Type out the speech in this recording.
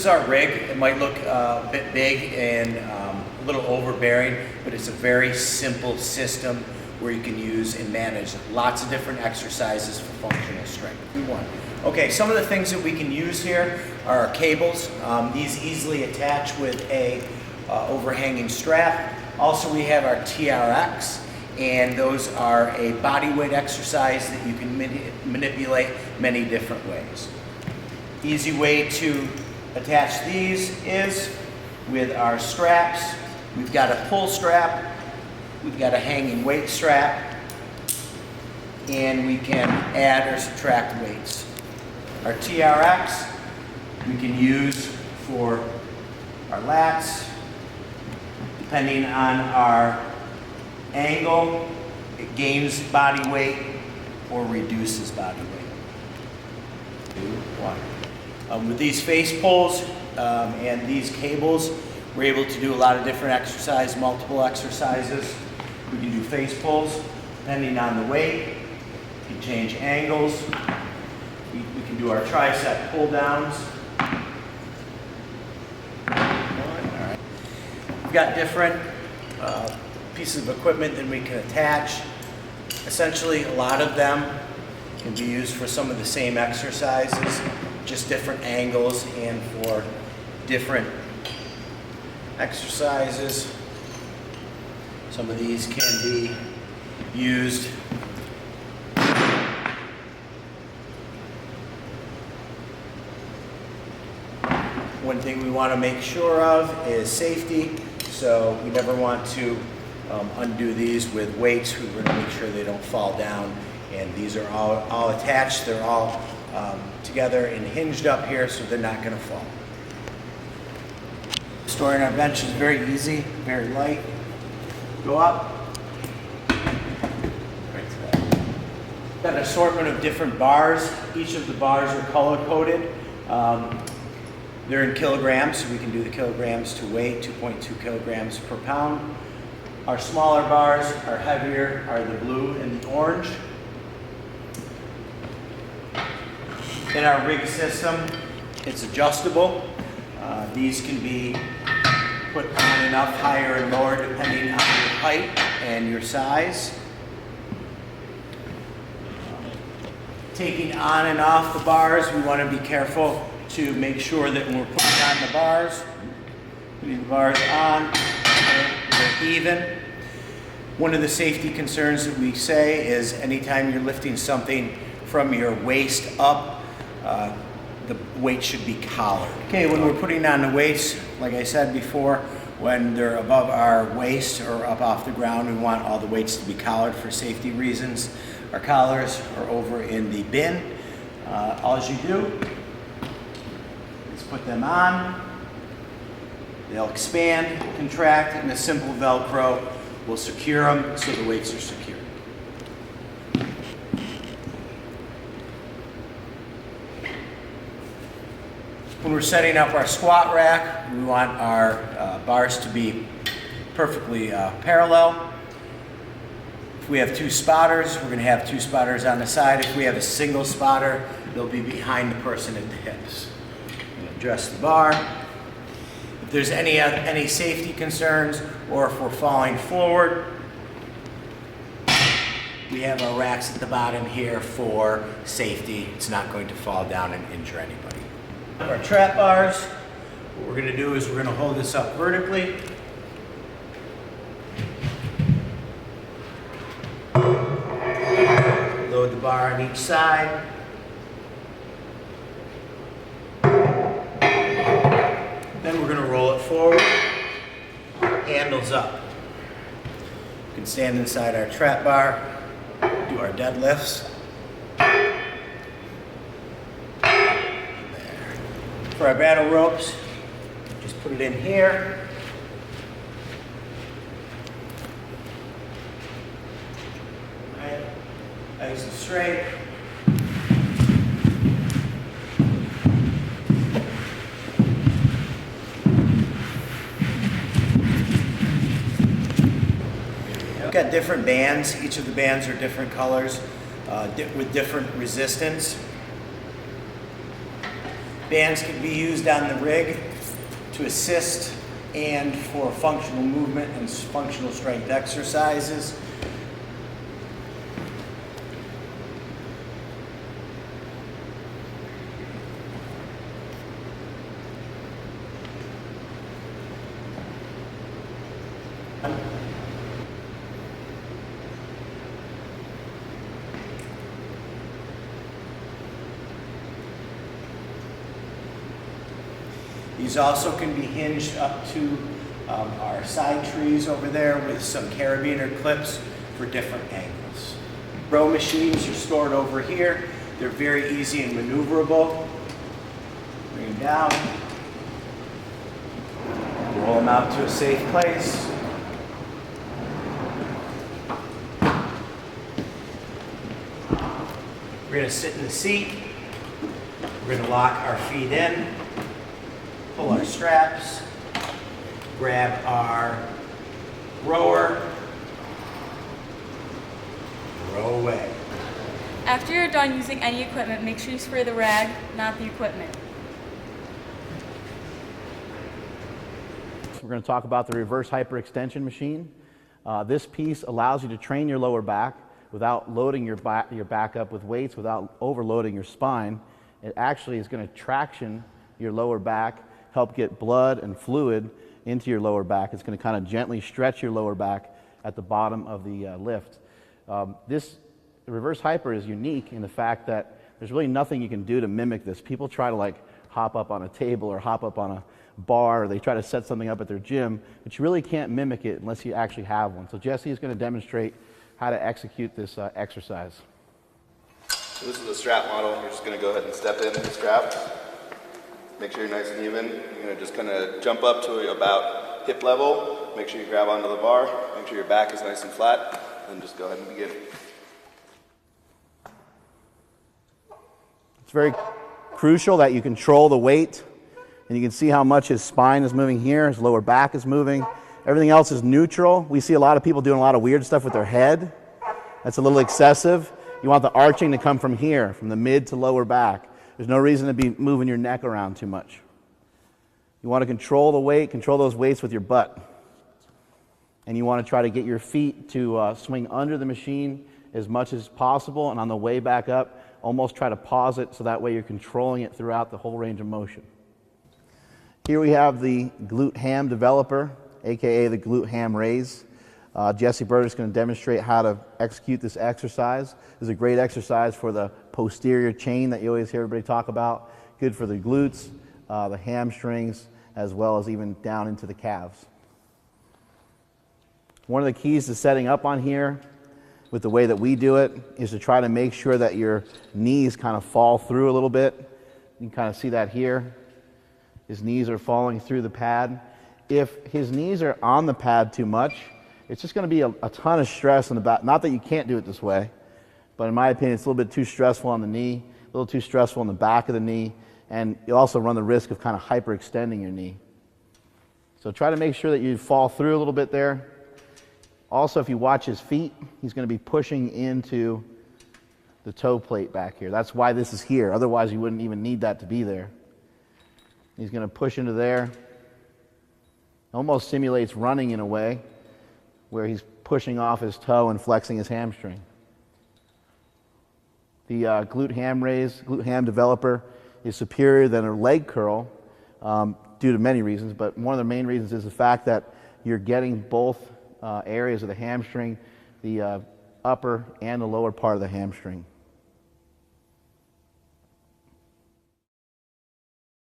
our rig. It might look a bit big and a little overbearing, but it's a very simple system where you can use and manage lots of different exercises for functional strength. Okay, some of the things that we can use here are our cables. These easily attach with a overhanging strap. Also, we have our TRX, and those are a body weight exercise that you can manipulate many different ways. Easy way to attach these is with our straps. We've got a pull strap, we've got a hanging weight strap, and we can add or subtract weights. Our TRX we can use for our lats. Depending on our angle, it gains body weight or reduces body weight. 2, 1. With these face pulls and these cables, we're able to do a lot of different exercises, multiple exercises. We can do face pulls depending on the weight. We can change angles. We can do our tricep pull downs. We've got different pieces of equipment that we can attach. Essentially, a lot of them can be used for some of the same exercises, just different angles and for different exercises. Some of these can be used one thing we want to make sure of is safety. So we never want to undo these with weights. We're going to make sure they don't fall down. And these are all attached. They're all together and hinged up here, so they're not going to fall. Storing our bench is very easy, very light. Go up. Got an assortment of different bars. Each of the bars are color coded. They're in kilograms, so we can do the kilograms to weight, 2.2 kilograms per pound. Our smaller bars are heavier, are the blue and the orange. In our rig system, it's adjustable. These can be put on and up, higher and lower, depending on your height and your size. Taking on and off the bars, we want to be careful to make sure that when we're putting on the bars, putting the bars on, they're even. One of the safety concerns that we say is anytime you're lifting something from your waist up, the weight should be collared. Okay, when we're putting on the weights, like I said before, when they're above our waist or up off the ground, we want all the weights to be collared for safety reasons. Our collars are over in the bin. All you do is put them on. They'll expand, contract, and a simple Velcro will secure them so the weights are secure. When we're setting up our squat rack, we want our bars to be perfectly parallel. If we have two spotters, we're going to have two spotters on the side. If we have a single spotter, they'll be behind the person at the hips. Adjust the bar. If there's any safety concerns, or if we're falling forward, we have our racks at the bottom here for safety. It's not going to fall down and injure anybody. Our trap bars, what we're going to do is we're going to hold this up vertically. Load the bar on each side. Then we're going to roll it forward, handles up. We can stand inside our trap bar, do our deadlifts. For our battle ropes, just put it in here. Right, nice and straight. We've got different bands. Each of the bands are different colors with different resistance. Bands can be used on the rig to assist and for functional movement and functional strength exercises. These also can be hinged up to our side trees over there with some carabiner clips for different angles. Row machines are stored over here. They're very easy and maneuverable. Bring them down. Roll them out to a safe place. We're going to sit in the seat. We're going to lock our feet in. Pull our straps, grab our rower, row away. After you're done using any equipment, make sure you spray the rag, not the equipment. We're going to talk about the reverse hyperextension machine. This piece allows you to train your lower back without loading your back up with weights, without overloading your spine. It actually is going to traction your lower back, help get blood and fluid into your lower back. It's going to kind of gently stretch your lower back at the bottom of the lift. This reverse hyper is unique in the fact that there's really nothing you can do to mimic this. People try to like hop up on a table or hop up on a bar, or they try to set something up at their gym, but you really can't mimic it unless you actually have one. So Jesse is going to demonstrate how to execute this exercise. So this is the strap model. You're just going to go ahead and step in the strap. Make sure you're nice and even. You're going to just kind of jump up to about hip level. Make sure you grab onto the bar. Make sure your back is nice and flat. And just go ahead and begin. It's very crucial that you control the weight. And you can see how much his spine is moving here. His lower back is moving. Everything else is neutral. We see a lot of people doing a lot of weird stuff with their head. That's a little excessive. You want the arching to come from here, from the mid to lower back. There's no reason to be moving your neck around too much. You want to control the weight, control those weights with your butt. And you want to try to get your feet to swing under the machine as much as possible, and on the way back up, almost try to pause it so that way you're controlling it throughout the whole range of motion. Here we have the glute ham developer, aka the glute ham raise. Jesse Bird is going to demonstrate how to execute this exercise. This is a great exercise for the posterior chain that you always hear everybody talk about. Good for the glutes, the hamstrings, as well as even down into the calves. One of the keys to setting up on here with the way that we do it is to try to make sure that your knees kind of fall through a little bit. You can kind of see that here. His knees are falling through the pad. If his knees are on the pad too much, it's just going to be a ton of stress on the back. Not that you can't do it this way, but in my opinion, it's a little bit too stressful on the knee, a little too stressful on the back of the knee, and you also run the risk of kind of hyperextending your knee. So try to make sure that you fall through a little bit there. Also, if you watch his feet, he's going to be pushing into the toe plate back here. That's why this is here. Otherwise, you wouldn't even need that to be there. He's going to push into there. Almost simulates running in a way, where he's pushing off his toe and flexing his hamstring. The glute ham raise, glute ham developer is superior than a leg curl due to many reasons, but one of the main reasons is the fact that you're getting both areas of the hamstring, the upper and the lower part of the hamstring.